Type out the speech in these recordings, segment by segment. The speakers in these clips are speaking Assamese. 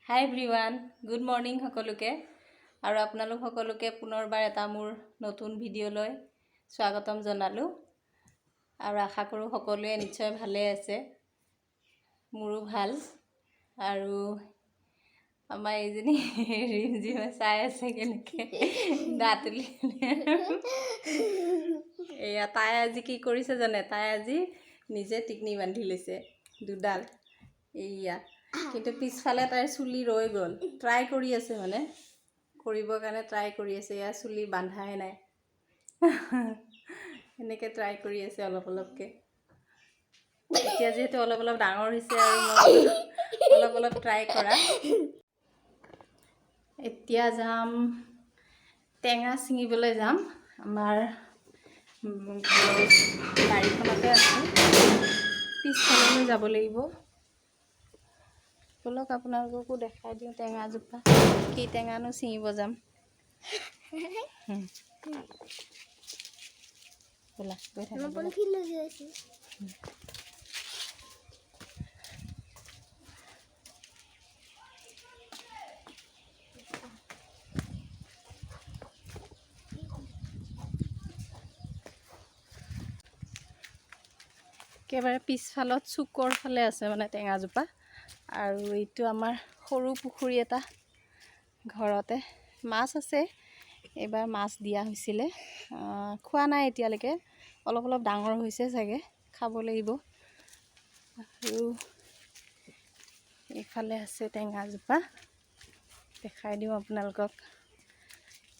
হাই এভৰিৱান, গুড মৰ্ণিং সকলোকে। আৰু আপোনালোক সকলোকে পুনৰবাৰ এটা মোৰ নতুন ভিডিঅ'লৈ স্বাগতম জনালোঁ। আৰু আশা কৰোঁ সকলোৱে নিশ্চয় ভালে আছে, মোৰো ভাল। আৰু আমাৰ এইজনী ৰিমজিমে চাই আছে কেনেকৈ দাঁতলি। এয়া তাই আজি কি কৰিছে জানে? তাই আজি নিজে টিকনি বান্ধি লৈছে দুডাল। এইয়া কিন্তু পিছফালে তাইৰ চুলি ৰৈ গ'ল। ট্ৰাই কৰি আছে, মানে কৰিবৰ কাৰণে ট্ৰাই কৰি আছে। এয়া চুলি বান্ধাই নাই, এনেকৈ ট্ৰাই কৰি আছে অলপ অলপকৈ। এতিয়া যিহেতু অলপ অলপ ডাঙৰ হৈছে আৰু মই অলপ অলপ ট্ৰাই কৰা। এতিয়া যাম, টেঙা ছিঙিবলৈ যাম। আমাৰ বাৰীখনতে আছে, পিছফাললৈ যাব লাগিব। বলক আপোনালোককো দেখাই দিওঁ টেঙাজোপা। কি টেঙানো ছিঙিব যাম। ব'লা গৈ থাকোঁ। একেবাৰে পিছফালত চুকৰ ফালে আছে মানে টেঙাজোপা। আৰু এইটো আমাৰ সৰু পুখুৰী এটা, ঘৰতে মাছ আছে। এইবাৰ মাছ দিয়া হৈছিলে, খোৱা নাই এতিয়ালৈকে। অলপ অলপ ডাঙৰ হৈছে চাগে, খাব লাগিব। আৰু এইফালে আছে টেঙাজোপা, দেখাই দিওঁ আপোনালোকক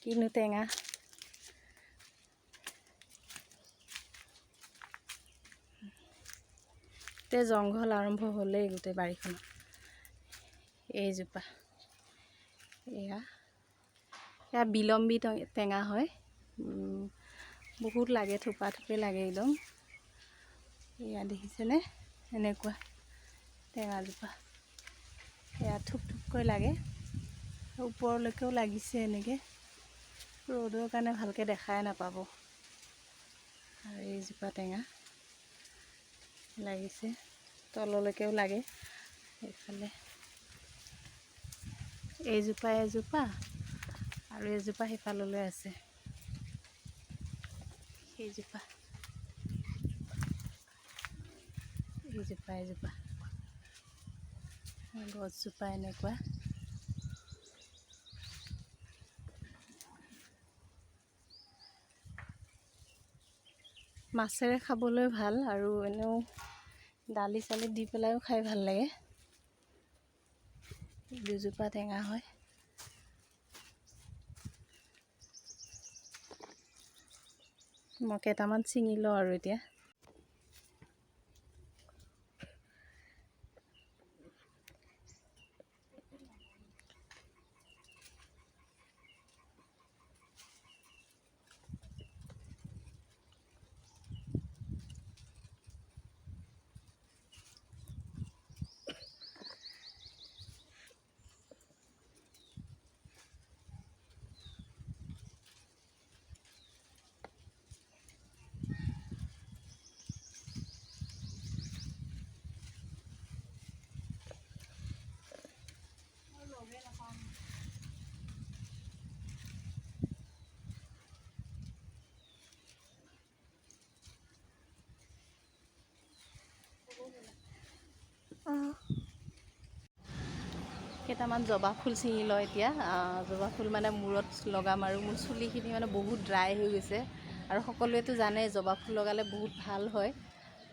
কিনো টেঙা। গোটেই জংঘল আৰম্ভ হ'লেই গোটেই বাৰীখনত। এইজোপা এয়া বিলম্বী টেঙা হয়, বহুত লাগে, থোপা থোপে লাগে একদম। এয়া দেখিছেনে? এনেকুৱা টেঙাজোপা, এয়া থোপ থোপকৈ লাগে, ওপৰলৈকেও লাগিছে এনেকৈ। ৰ'দৰ কাৰণে ভালকৈ দেখাই নাপাব। আৰু এইজোপা টেঙা লাগিছে, তললৈকেও লাগে। এইফালে এইজোপা এজোপা আৰু এজোপা সিফাললৈ আছে। এইজোপা এইজোপা এজোপা গছজোপা এনেকুৱা। মাছেৰে খাবলৈ ভাল, আৰু এনেও দালি চালি দি পেলাইও খাই ভাল লাগে। দুজোপা টেঙা হয়। মই কেইটামান ছিঙি লওঁ আৰু এতিয়া। কেইটামান জবা ফুল ছিঙি লওঁ এতিয়া। জবা ফুল মানে মূৰত লগাম, আৰু মোৰ চুলিখিনি মানে বহুত ড্ৰাই হৈ গৈছে। আৰু সকলোৱেতো জানে জবা ফুল লগালে বহুত ভাল হয়।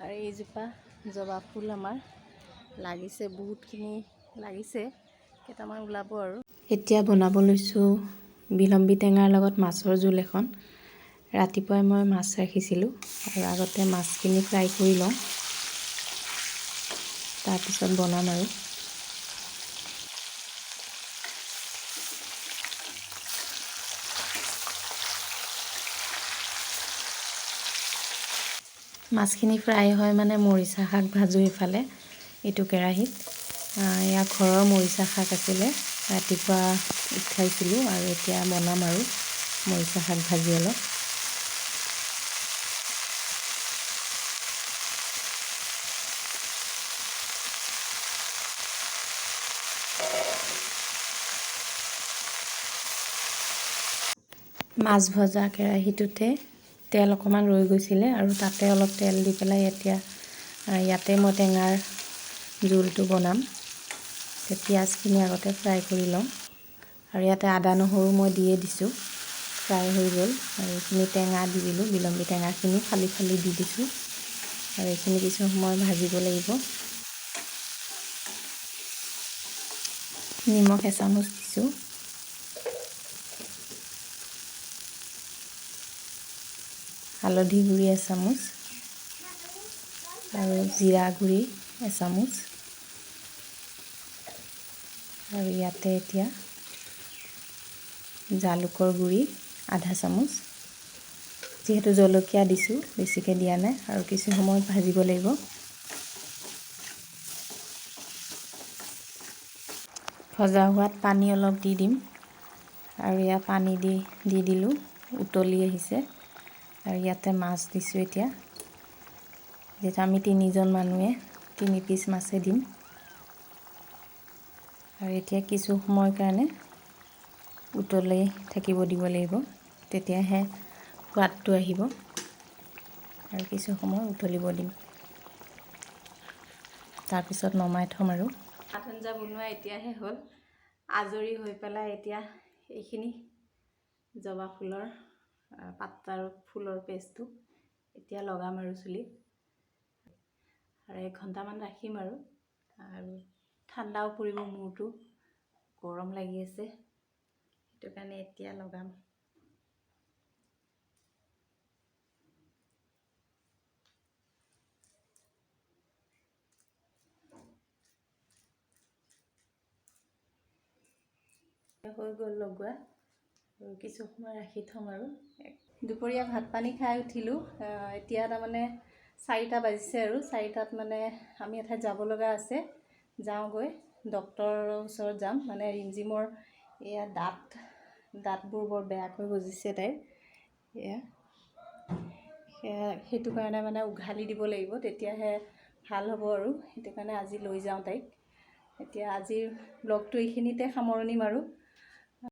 আৰু এইজোপা জবা ফুল আমাৰ লাগিছে, বহুতখিনি লাগিছে, কেইটামান ওলাব আৰু। এতিয়া বনাব লৈছোঁ বিলম্বী টেঙাৰ লগত মাছৰ জোল এখন। ৰাতিপুৱাই মই মাছ ৰাখিছিলোঁ, আৰু আগতে মাছখিনি ফ্ৰাই কৰি লওঁ, তাৰপিছত বনাম আৰু। মাছখিনি ফ্ৰাই হয় মানে মৰিচা শাক ভাজোঁ ইফালে এইটো কেৰাহীত। এয়া ঘৰৰ মৰিচা শাক আছিলে, ৰাতিপুৱা উঠাইছিলোঁ, আৰু এতিয়া বনাম আৰু মৰিচা শাক ভাজি অলপ। মাছ ভজা কেৰাহীটোতে তেল অকণমান ৰৈ গৈছিলে আৰু তাতে অলপ তেল দি পেলাই এতিয়া ইয়াতে মই টেঙাৰ জোলটো বনাম। পিঁয়াজখিনি আগতে ফ্ৰাই কৰি লওঁ আৰু ইয়াতে আদা নহৰু মই দিয়ে দিছোঁ, ফ্ৰাই হৈ গ'ল। আৰু এইখিনি টেঙা দি দিলোঁ, বিলম্বী টেঙাখিনি ফালি ফালি দি দিছোঁ আৰু এইখিনি কিছু সময় ভাজিব লাগিব। নিমখ এচামুচ দিছোঁ, হালধি গুড়ি এচামুচ আৰু জিৰা গুড়ি এচামুচ। আৰু ইয়াতে এতিয়া জালুকৰ গুড়ি আধা চামুচ। যিহেতু জলকীয়া দিছোঁ, বেছিকৈ দিয়া নাই আৰু কিছু সময় ভাজিব লাগিব। ভজা হোৱাত পানী অলপ দি দিম আৰু ইয়াত পানী দি দিলোঁ, উতলি আহিছে আৰু ইয়াতে মাছ দিছোঁ। এতিয়া যিহেতু আমি 3জন মানুহে 3 পিচ মাছে দিম আৰু এতিয়া কিছু সময়ৰ কাৰণে উতলি থাকিব দিব লাগিব, তেতিয়াহে সোৱাদটো আহিব আৰু কিছু সময় উতলিব দিম, তাৰপিছত নমাই থ'ম। আৰু ভাত আঞ্জা বনোৱা এতিয়াহে হ'ল, আজৰি হৈ পেলাই এতিয়া এইখিনি জবা ফুলৰ পাত আৰু ফুলৰ পেষ্টটো এতিয়া লগাম আৰু চুলিত আৰু 1 ঘণ্টামান ৰাখিম আৰু ঠাণ্ডাও পৰিব, মূৰটো গৰম লাগি আছে, সেইটো কাৰণে এতিয়া লগাম। হৈ গ'ল লগোৱা আৰু কিছু সময় ৰাখি থ'ম। আৰু দুপৰীয়া ভাত পানী খাই উঠিলোঁ, এতিয়া তাৰমানে 4টা বাজিছে আৰু 4টাত মানে আমি এঠাইত যাব লগা আছে, যাওঁগৈ। ডক্তৰৰ ওচৰত যাম, মানে ৰিমজিমৰ এয়া দাঁতবোৰ বৰ বেয়াকৈ গজিছে তাইৰ, সেইটো কাৰণে মানে উঘালি দিব লাগিব, তেতিয়াহে ভাল হ'ব আৰু সেইটো কাৰণে আজি লৈ যাওঁ তাইক। এতিয়া আজিৰ ব্লগটো এইখিনিতে সামৰণি মাৰোঁ।